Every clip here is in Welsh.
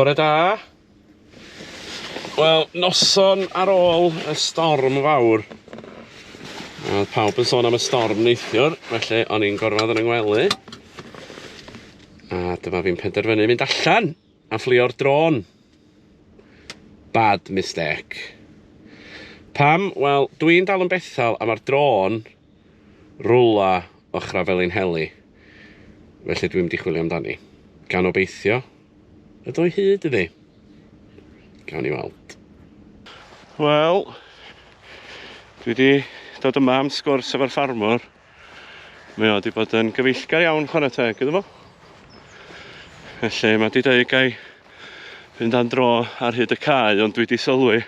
Bore da. Wel, noson ar ôl y storm fawr. Oedd pawb yn sôn am y storm neithiwr, felly o'n i'n gorfod yn yngwely. A dyma fi'n penderfynu mynd allan a fflio'r drôn. Bad mistake. Pam? Wel, dwi'n dal yn bethal a mae'r drôn rwla ochrau fel un heli. Felly dwi'n mynd i chwilio amdani. Gan obeithio y dwy hyd iddi. Gawn ni weld. Wel, dwi wedi dod yma am sgwrs efo'r ffarmwr. Mae o wedi bod yn gyfeillgar iawn chwarae teg iddo fo. Felly mae wedi dweud gai fynd am dro ar hyd y cae, ond dwi wedi sylwi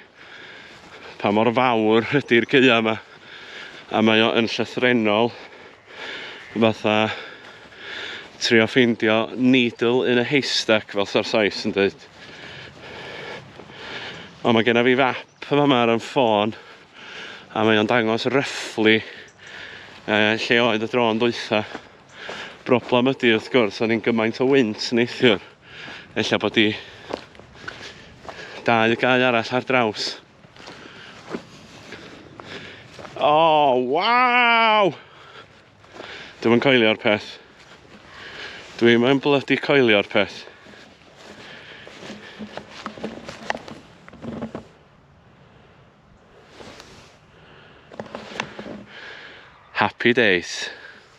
pa mor fawr ydy'r gaea yma. A mae o yn llythrenol fatha trio ffeindio needle in a haystack fel sa'r Sais yn dweud. Ond mae genna fi fap yma ar y ffôn a mae o'n dangos roughly lle oedd y drôn dwytha. Broblem ydy wrth gwrs, o'n i'n gymaint o wynt neithiwr. Ella bod i dau gae arall ar draws. Oh, waw! Dwi'n coelio'r peth. Dwi'n yn blydi coelio'r peth. Happy days.